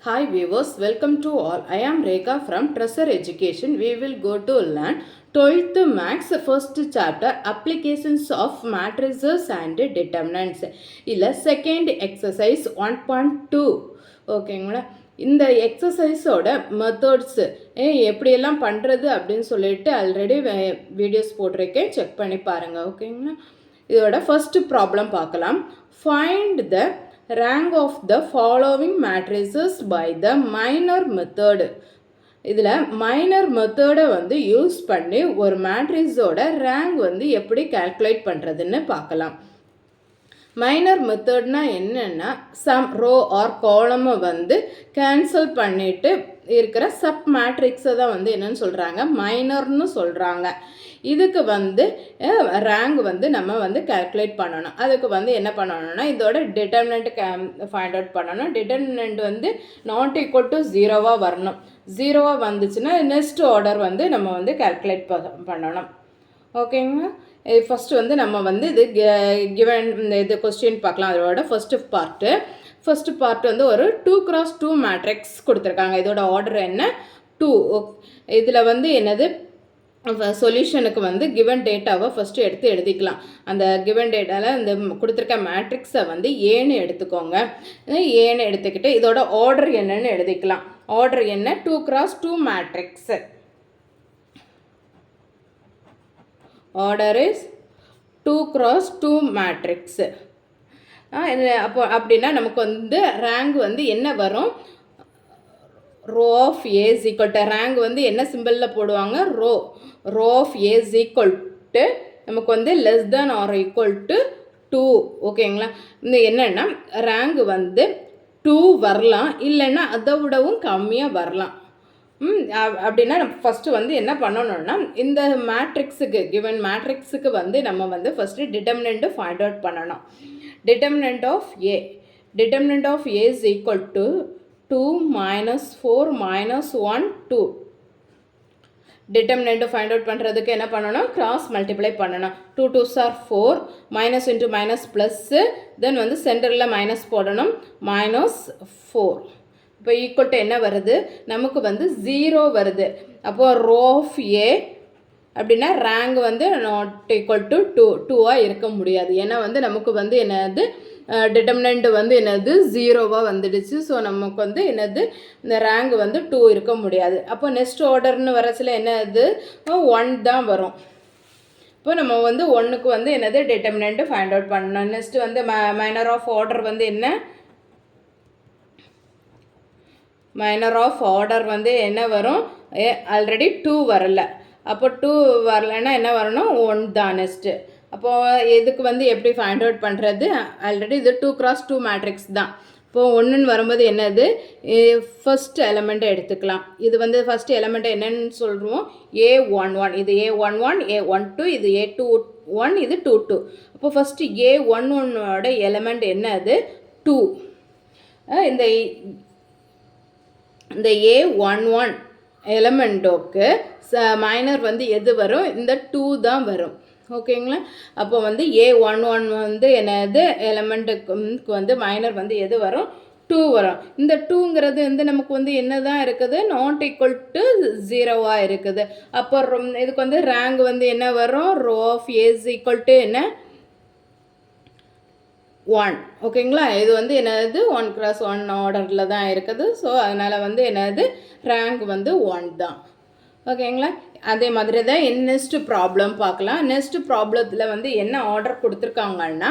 Hi viewers, welcome to all. I am Rekha from Treasure Education. We will go to learn 12th Maths first chapter Applications of Matrices and Determinants. இல்ல second exercise 1.2. ஓகேங்களா, இந்த எக்ஸசைஸோட methods எப்படியெல்லாம் பண்ணுறது அப்படின்னு சொல்லிட்டு already videos போட்டிருக்கேன், check பண்ணி பாருங்கள். ஓகேங்களா, இதோட ஃபர்ஸ்ட் ப்ராப்ளம் பார்க்கலாம். Find the rank of the following matrices by the minor method. இதில் மைனர் மெத்தடை வந்து யூஸ் பண்ணி ஒரு மேட்ரிக்ஸோட ரேங்க் வந்து எப்படி கால்குலேட் பண்ணுறதுன்னு பார்க்கலாம். மைனர் மெத்தட்னா என்னென்னா, சம் ரோ ஆர் காலமை வந்து கேன்சல் பண்ணிவிட்டு இருக்கிற சப் மேட்ரிக்ஸை தான் வந்து என்னென்னு சொல்கிறாங்க, மைனர்னு சொல்கிறாங்க. இதுக்கு வந்து ரேங்க் வந்து நம்ம வந்து கால்குலேட் பண்ணணும். அதுக்கு வந்து என்ன பண்ணணும்னா, இதோட டிட்டர்மினன்ட் ஃபைண்ட் அவுட் பண்ணணும். டிட்டர்மினன்ட் வந்து நாட் ஈக்குவல் டு 0வாக வரணும். 0வாக வந்துச்சுன்னா நெக்ஸ்ட் ஆர்டர் வந்து நம்ம வந்து கால்குலேட் பண்ணணும். ஓகேங்களா, ஃபஸ்ட்டு வந்து நம்ம வந்து இது கிவன் இது கொஸ்டின் பார்க்கலாம். அதோட ஃபஸ்ட்டு பார்ட் வந்து ஒரு 2x2 மேட்ரிக்ஸ் கொடுத்துருக்காங்க. இதோட ஆர்டர் என்ன, 2. இதில் வந்து என்னது, சொல்யூஷனுக்கு வந்து கிவன் டேட்டாவை ஃபஸ்ட்டு எடுத்து எழுதிக்கலாம். அந்த கிவன் டேட்டாவில் இந்த கொடுத்துருக்க மேட்ரிக்ஸை வந்து ஏன்னு எடுத்துக்கோங்க. ஏன்னு எடுத்துக்கிட்டு இதோட ஆர்டர் என்னன்னு எழுதிக்கலாம். ஆர்டர் என்ன, 2x2 matrix. Order is 2x2 matrix. அப்போ அப்படின்னா நமக்கு வந்து ரேங்க் வந்து என்ன வரும், row of A is equal to, rank வந்து என்ன சிம்பிளில் போடுவாங்க, row of A is equal to நமக்கு வந்து less than or equal to 2. ஓகேங்களா, இந்த என்னென்னா ரேங்க் வந்து 2 வரலாம், இல்லைன்னா அதை விடவும் கம்மியாக வரலாம். அப்படின்னா நம்ம ஃபஸ்ட்டு வந்து என்ன பண்ணணும்னா, இந்த மேட்ரிக்ஸுக்கு கிவன் மேட்ரிக்ஸுக்கு வந்து நம்ம வந்து ஃபஸ்ட்டு டிட்டர்மினன்ட்டு ஃபைண்ட் அவுட் பண்ணணும். Determinant of A is equal to 2 minus 4 minus 1 2. Determinant find out பண்ணுறதுக்கு என்ன பண்ணணும், கிராஸ் மல்டிப்ளை பண்ணணும். 2 2s are 4, minus into minus plus, then வந்து சென்டரில் மைனஸ் போடணும், -4. இப்போ ஈக்குவல் டு என்ன வருது, நமக்கு வந்து 0 வருது. அப்போது ரோ ஆஃப் ஏ அப்படின்னா ரேங்க் வந்து நாட் ஈக்குவல் டு 2வாக இருக்க முடியாது. ஏன்னா வந்து நமக்கு வந்து என்னது, டிட்டர்மினன்ட் வந்து என்னது 0வாக வந்துடுச்சு. ஸோ நமக்கு வந்து என்னது, இந்த ரேங்க் வந்து 2 இருக்க முடியாது. அப்போ நெக்ஸ்ட் ஆர்டர்னு வரச்சில் என்னது, 1 தான் வரும். இப்போ நம்ம வந்து 1க்கு வந்து என்னது டிட்டர்மினன்ட் ஃபைண்ட் அவுட் பண்ணணும். நெக்ஸ்ட் வந்து மைனர் ஆஃப் ஆர்டர் வந்து என்ன, மைனர் ஆஃப் ஆர்டர் வந்து என்ன வரும், ஆல்ரெடி 2 வரல. அப்போ 2 வரலைன்னா என்ன வரணும், 1 தான் நெக்ஸ்ட்டு. அப்போது இதுக்கு வந்து எப்படி ஃபைண்ட் அவுட் பண்ணுறது, ஆல்ரெடி இது 2x2 மேட்ரிக்ஸ் தான். இப்போது 1ன்னு வரும்போது என்னது, ஃபஸ்ட் எலமெண்ட்டை எடுத்துக்கலாம். இது வந்து ஃபஸ்ட் எலமெண்ட்டை என்னென்னு சொல்லுவோம், A11. இது A11, A12, இது A21, இது 22. அப்போது ஃபஸ்ட்டு A11ஓட எலமெண்ட் என்னது, 2. இந்த A11 எலமெண்ட்டோக்கு மைனர் வந்து எது வரும், இந்த 2 தான் வரும். ஓகேங்களா, அப்போ வந்து A11 வந்து என்னது எலமெண்ட்டுக்கு வந்து மைனர் வந்து எது வரும், 2 வரும். இந்த 2ங்கிறது வந்து நமக்கு வந்து என்ன தான் இருக்குது, நாட் ஈக்குவல் டு 0வாக இருக்குது. அப்போ இதுக்கு வந்து ரேங்க் வந்து என்ன வரும், row of A is equal to என்ன, 1. ஓகேங்களா, இது வந்து என்னது 1x1 ஆர்டரில் தான் இருக்குது. ஸோ அதனால் வந்து என்னது ரேங்க் வந்து 1 தான். ஓகேங்களா, அதே மாதிரி தான் நெக்ஸ்ட் ப்ராப்ளம் பார்க்கலாம். நெக்ஸ்ட் ப்ராப்ளத்தில் வந்து என்ன ஆர்டர் கொடுத்துருக்காங்கன்னா,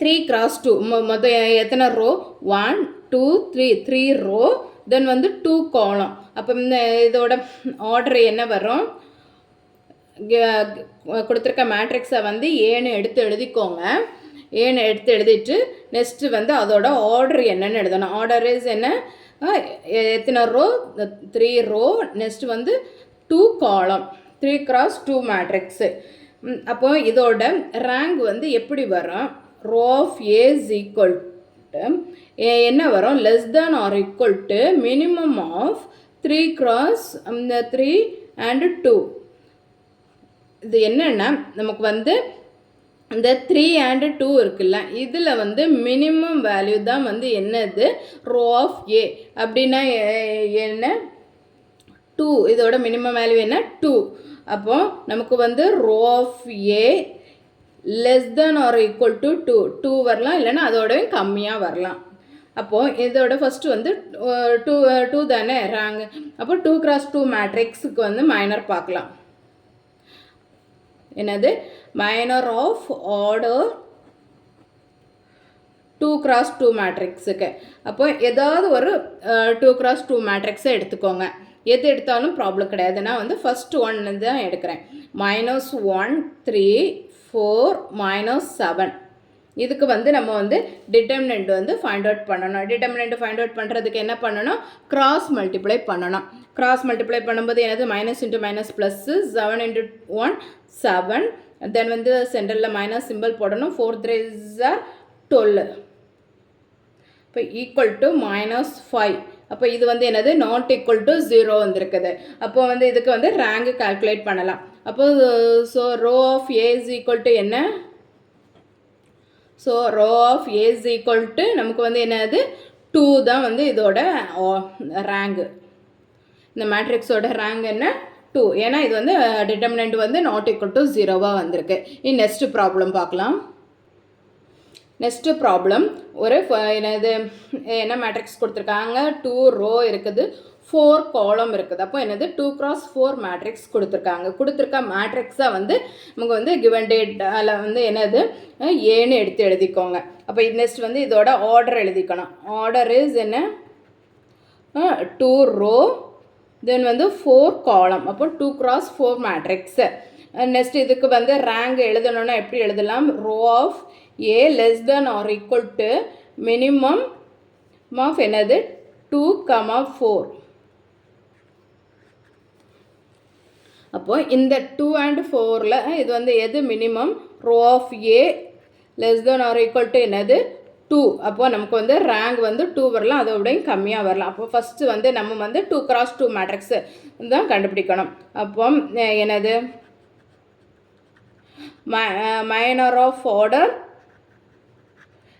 3x2 மொத்தம் எத்தனை ரோ, 1 2 3 ரோ, தென் வந்து 2 காலம். அப்போ இந்த இதோட ஆர்டர் என்ன வரும், கொடுத்துருக்க மேட்ரிக்ஸை வந்து ஏன்னு எடுத்து எழுதிக்கோங்க. ஏன்னு எடுத்து எழுதிட்டு நெக்ஸ்ட்டு வந்து அதோட ஆர்டர் என்னன்னு எழுதணும். ஆர்டர் இஸ் என்ன, எத்தனை ரோ, 3 ரோ, நெக்ஸ்ட் வந்து 2 காலம், 3x2 மேட்ரிக்ஸு. அப்போ இதோட ரேங்க் வந்து எப்படி வரும், row of A is equal to என்ன வரும், less than or equal to minimum of 3x3 and 2. இது என்னென்னா நமக்கு வந்து இந்த 3 and 2 இருக்குல்ல, இதில் வந்து மினிமம் வேல்யூ தான் வந்து என்னது, ரோ ஆஃப் ஏ. அப்படின்னா என்ன, 2. இதோட மினிமம் வேல்யூ என்ன, 2. அப்போ நமக்கு வந்து row of A less than or equal to 2 வரலாம், இல்லைன்னா அதோடய கம்மியாக வரலாம். அப்போது இதோட ஃபஸ்ட்டு வந்து 2 தானே ரேங்க். அப்போ 2x2 மேட்ரிக்ஸுக்கு வந்து மைனர் பார்க்கலாம். என்னது, மைனர் ஆஃப் ஆர்டர் 2x2 மேட்ரிக்ஸுக்கு. அப்போ ஏதாவது ஒரு 2x2 மேட்ரிக்ஸை எடுத்துக்கோங்க. எது எடுத்தாலும் ப்ராப்ளம் கிடையாது. நான் வந்து ஃபஸ்ட்டு 1 தான் எடுக்கிறேன். -1 3 4 -7. இதுக்கு வந்து நம்ம வந்து டிட்டர்மினன்ட் வந்து ஃபைண்ட் அவுட் பண்ணணும். டிட்டர்மினன்ட் ஃபைண்ட் அவுட் பண்ணுறதுக்கு என்ன பண்ணணும், கிராஸ் மல்டிப்ளை பண்ணணும். கிராஸ் மல்டிப்ளை பண்ணும்போது எனது மைனஸ் இன்ட்டு மைனஸ் ப்ளஸ்ஸு 7 × 1 7. தென் வந்து சென்டரில் மைனஸ் சிம்பிள் போடணும். 4 3s are 12. இப்போ ஈக்குவல் டு -5. அப்போ இது வந்து என்னது, நாட் ஈக்குவல் டு 0 வந்துருக்குது. அப்போ வந்து இதுக்கு வந்து ரேங்க் கால்குலேட் பண்ணலாம். அப்போ so row of A is equal to என்ன, so row of A is equal to நமக்கு வந்து என்னது 2 தான் வந்து இதோட ரேங்கு. இந்த மேட்ரிக்ஸோட ரேங்க் என்ன, 2. ஏன்னா இது வந்து டிட்டர்மினன்ட் வந்து நாட் ஈக்குவல் டு 0வாக வந்திருக்கு. நெக்ஸ்ட் ப்ராப்ளம் பார்க்கலாம். நெக்ஸ்ட்டு ப்ராப்ளம் ஒரு என்னது, என்ன மேட்ரிக்ஸ் கொடுத்துருக்காங்க, 2 ரோ இருக்குது, 4 காலம் இருக்குது. அப்போ என்னது 2x4 மேட்ரிக்ஸ் கொடுத்துருக்க மேட்ரிக்ஸாக வந்து நமக்கு வந்து கிவன் டேட்டாவில் வந்து என்னது ஏன்னு எழுதிக்கோங்க. அப்போ நெக்ஸ்ட் வந்து இதோட ஆர்டர் எழுதிக்கணும். ஆர்டர் இஸ் என்ன, 2 ரோ தென் வந்து 4 காலம். அப்போ 2x4 மேட்ரிக்ஸு. நெக்ஸ்ட் இதுக்கு வந்து ரேங்க் எழுதணுன்னா எப்படி எழுதலாம், row of A less than or equal to minimum of என்னது 2, 4. அப்போ இந்த 2 and 4ல் இது வந்து எது minimum, row of A less than or equal to என்னது 2. அப்போ நமக்கு வந்து ரேங்க் வந்து 2 வரலாம், அதோடையும் கம்மியாக வரலாம். அப்போ ஃபஸ்ட்டு வந்து நம்ம வந்து 2x2 மேட்ரிக்ஸு தான் கண்டுபிடிக்கணும். அப்போ என்னது மைனர் ஆஃப் ஆர்டர்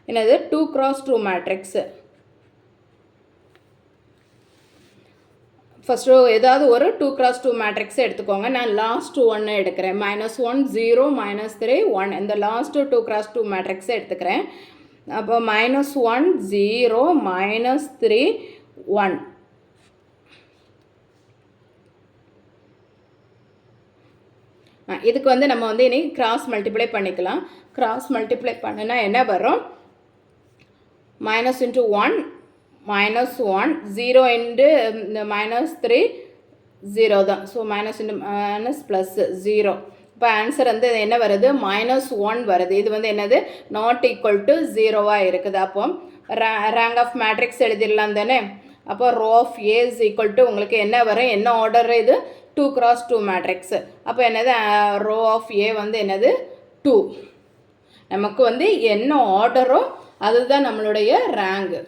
என்னது 2x2 மேட்ரிக்ஸு. ஃபஸ்ட்டு ஏதாவது ஒரு 2x2 மேட்ரிக்ஸை எடுத்துக்கோங்க. நான் லாஸ்ட் 1 எடுக்கிறேன். -1 0 -3 1. இந்த லாஸ்ட் 2x2 மேட்ரிக்ஸை எடுத்துக்கிறேன். அப்போ -1 0 -3 1. இதுக்கு வந்து நம்ம வந்து இன்றைக்கி கிராஸ் மல்டிப்ளை பண்ணிக்கலாம். கிராஸ் மல்டிப்ளை பண்ணினா என்ன வரும், -1 × 1 -1 0 × -3 0 தான். So -× plus 0. இப்போ ஆன்சர் வந்து என்ன வருது, -1 வருது. இது வந்து என்னது, நாட் ஈக்குவல் டு 0வாக இருக்குது. அப்போ ரேங்க் ஆஃப் மேட்ரிக்ஸ் எழுதிடலாம் தானே. அப்போ row of A is equal to உங்களுக்கு என்ன வரும், என்ன ஆர்டர் இது, 2x2 மேட்ரிக்ஸு. அப்போ என்னது, ரோ ஆஃப் ஏ வந்து என்னது 2. நமக்கு வந்து என்ன ஆர்டரோ அதுதான் நம்மளுடைய ரேங்கு.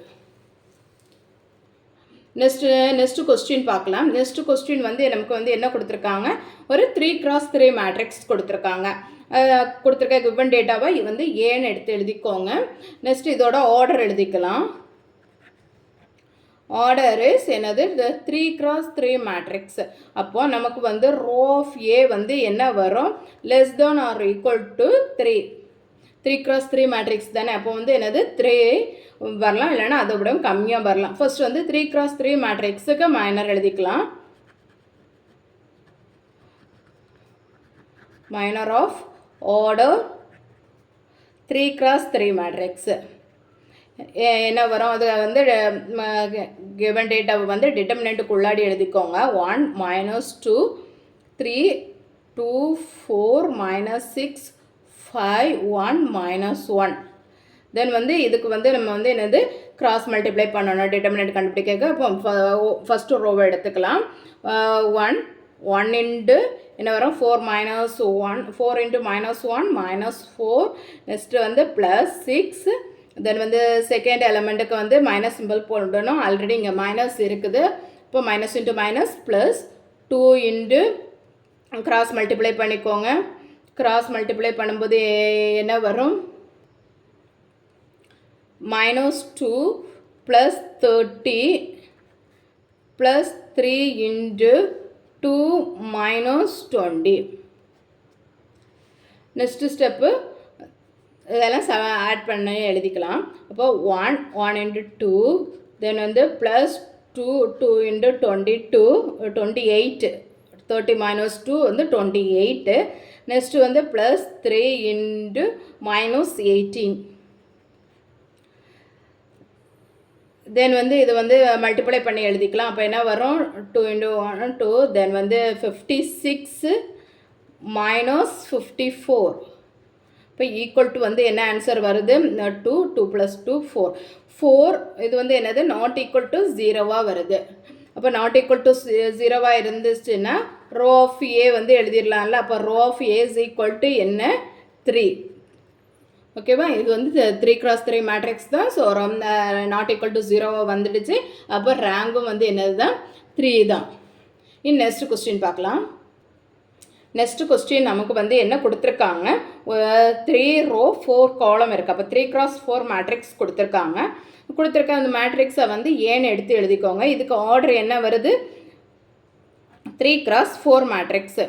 நெக்ஸ்ட்டு கொஸ்டின் பார்க்கலாம். நெக்ஸ்ட்டு கொஸ்டின் வந்து நமக்கு வந்து என்ன கொடுத்துருக்காங்க, ஒரு 3x3 மேட்ரிக்ஸ் கொடுத்துருக்காங்க. கொடுத்துருக்க கிவன் டேட்டாவை வந்து ஏன்னு எழுதிக்கோங்க. நெக்ஸ்ட் இதோட ஆர்டர் எழுதிக்கலாம். ஆர்டர் இஸ் என்னது, 3x3 மேட்ரிக்ஸ். அப்போ நமக்கு வந்து ரோ ஆஃப் ஏ வந்து என்ன வரும், less than or equal to 3. 3x3 matrix தானே. அப்போ வந்து என்னது 3 வரலாம், இல்லைன்னா அதை விட கம்மியாக வரலாம். ஃபர்ஸ்ட் வந்து 3x3 மேட்ரிக்ஸுக்கு மைனர் எழுதிக்கலாம். Minor of order 3x3 matrix என்ன வரும், அது வந்து கிவன் டேட்டாவை வந்து டிட்டர்மினன்ட்டுக்கு உள்ளாடி எழுதிக்கோங்க. 1 -2 3 2 4 -6 5 1 -1. தென் வந்து இதுக்கு வந்து நம்ம வந்து என்னது கிராஸ் மல்டிப்ளை பண்ணணும் டிட்டர்மினன்ட் கண்டுபிடிக்க. அப்போ ஃபஸ்ட்டு ரோவை எடுத்துக்கலாம். 1 இன்ட்டு என்ன வரும், 4 -1 4 × -1 -4. நெக்ஸ்ட்டு வந்து +6. தென் வந்து செகண்ட் எலமெண்ட்டுக்கு வந்து மைனஸ் சிம்பிள் போடணும். ஆல்ரெடி இங்கே மைனஸ் இருக்குது. இப்போ -× +2 இன்ட்டு கிராஸ் மல்டிப்ளை பண்ணிக்கோங்க. கிராஸ் மல்டிப்ளை பண்ணும்போது என்ன வரும்? -2 + 30 + 3 × 2 - 20. நெக்ஸ்ட் ஸ்டெப்பு இதெல்லாம் ஆட் பண்ணி எழுதிக்கலாம். அப்போ 1 × 2, தென் வந்து +2 2 × 22 28, 30 - 2 வந்து 28. நெக்ஸ்ட் வந்து +3 × -18. தென் வந்து இது வந்து மல்டிப்ளை பண்ணி எழுதிக்கலாம். அப்போ என்ன வரும்? 2 × 1 2, தென் வந்து 56 - 54. இப்போ ஈக்குவல் டு வந்து என்ன ஆன்சர் வருது? 2 2 + 2 4. 4 இது வந்து என்னது? நாட் ஈக்குவல் டு 0வாக வருது. அப்போ நாட் ஈக்குவல் டு 0வாக இருந்துச்சுன்னா ரோ ஆஃப் ஏ வந்து எழுதிடலாம்ல. அப்போ row of A is equal to என்ன? 3. ஓகேவா? இது வந்து 3 × 3 மேட்ரிக்ஸ் தான். ஸோ நாட் ஈக்குவல் டு 0வாக வந்துடுச்சு. அப்போ ரேங்கும் வந்து என்னது தான்? 3 தான். நெக்ஸ்ட் கொஸ்டின் பார்க்கலாம். நெக்ஸ்ட் கொஸ்டின் நமக்கு வந்து என்ன கொடுத்துருக்காங்க? 3 ரோ 4 காலம் இருக்குது. அப்போ 3 × 4 மேட்ரிக்ஸ் கொடுத்துருக்காங்க. அந்த மேட்ரிக்ஸை வந்து ஏன்னு எடுத்து எழுதிக்கோங்க. இதுக்கு ஆர்டர் என்ன வருது? 3 × 4 மேட்ரிக்ஸு.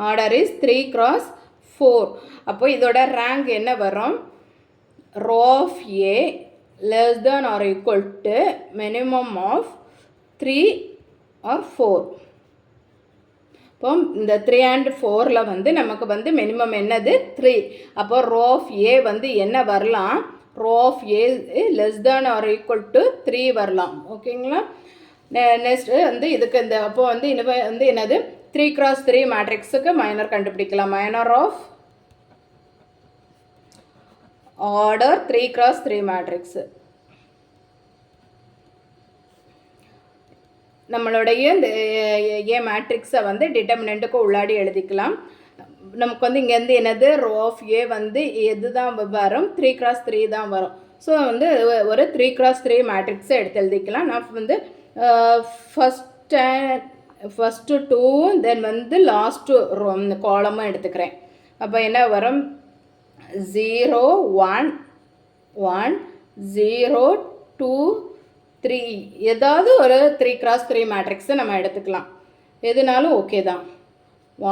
Order is 3 × 4. அப்போ இதோட ரேங்க் என்ன வரும்? Row of A less than or equal to minimum of 3 or 4. இப்போ இந்த 3 and 4ல் வந்து நமக்கு வந்து மினிமம் என்னது? 3. அப்போ ரோ ஆஃப் ஏ வந்து என்ன வரலாம்? Row of A less than or equal to 3 வரலாம். ஓகேங்களா? நெக்ஸ்ட் வந்து இதுக்கு இந்த அப்போ வந்து இன்னும் வந்து என்னது? 3 × 3 மேட்ரிக்ஸுக்கு மைனர் கண்டுபிடிக்கலாம். Minor of order 3 × 3 matrix. நம்மளுடைய இந்த ஏ மேட்ரிக்ஸை வந்து டிட்டர்மினண்ட்டுக்கு உள்ளாடி எழுதிக்கலாம். நமக்கு வந்து இங்கேருந்து என்னது? ரோ ஆஃப் ஏ வந்து எது தான் வரும்? 3 × 3 தான் வரும். ஸோ வந்து ஒரு 3 × 3 மேட்ரிக்ஸை எடுத்து எழுதிக்கலாம். நான் வந்து ஃபஸ்ட்டு 2 தென் வந்து லாஸ்ட்டு ரோ காலமும் எடுத்துக்கிறேன். அப்போ என்ன வரும்? 0 1 1 0 2 3. ஏதாவது ஒரு 3 × 3 மேட்ரிக்ஸை நம்ம எடுத்துக்கலாம். எதுனாலும் ஓகே தான்.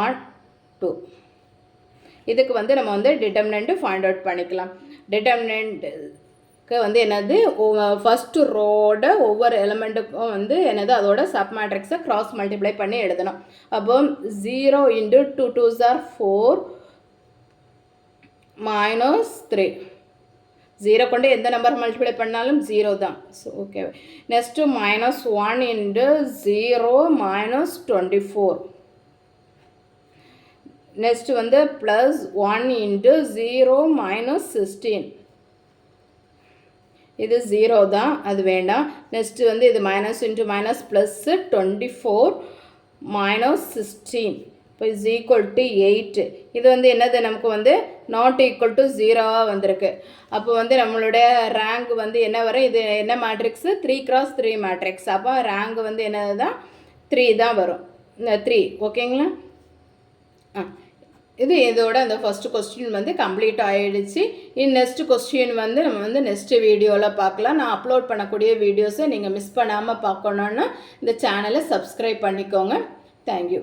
1 2. இதுக்கு வந்து நம்ம வந்து டிட்டர்மினண்ட்டு ஃபைண்ட் அவுட் பண்ணிக்கலாம். டிட்டர்மினண்ட்டுக்கு வந்து என்னது? ஃபஸ்ட்டு ரோட ஒவ்வொரு எலிமெண்ட்டுக்கும் வந்து என்னது? அதோட சப் மேட்ரிக்ஸை க்ராஸ் மல்டிப்ளை பண்ணி எழுதணும். அப்போ 0 × 2 2s are 4 -3. 0 கொண்டு எந்த நம்பர் மல்டிப்ளை பண்ணாலும் 0 தான். So okay. நெக்ஸ்ட்டு -1 × 0 -24. நெக்ஸ்ட்டு வந்து +1 × 0 -16. இது 0 தான், அது வேண்டாம். நெக்ஸ்ட்டு வந்து இது -(-) +24 -16. இப்போ இஸ் ஈக்குவல் டு 8. இது வந்து என்னது? நமக்கு வந்து நாட் ஈக்குவல் டு 0வாக வந்திருக்கு. அப்போ வந்து நம்மளுடைய ரேங்க் வந்து என்ன வரும்? இது என்ன மேட்ரிக்ஸு? 3 × 3 மேட்ரிக்ஸ். அப்போ ரேங்க் வந்து என்னது தான்? 3 தான் வரும். 3. ஓகேங்களா? இது இதோட அந்த ஃபஸ்ட்டு கொஸ்டின் வந்து கம்ப்ளீட் ஆகிடுச்சு. நெக்ஸ்ட் கொஸ்டின் வந்து நம்ம வந்து நெக்ஸ்ட் வீடியோவில் பார்க்கலாம். நான் அப்லோட் பண்ணக்கூடிய வீடியோஸை நீங்கள் மிஸ் பண்ணாமல் பார்க்கணுன்னா இந்த சேனலை சப்ஸ்கிரைப் பண்ணிக்கோங்க. தேங்க்யூ.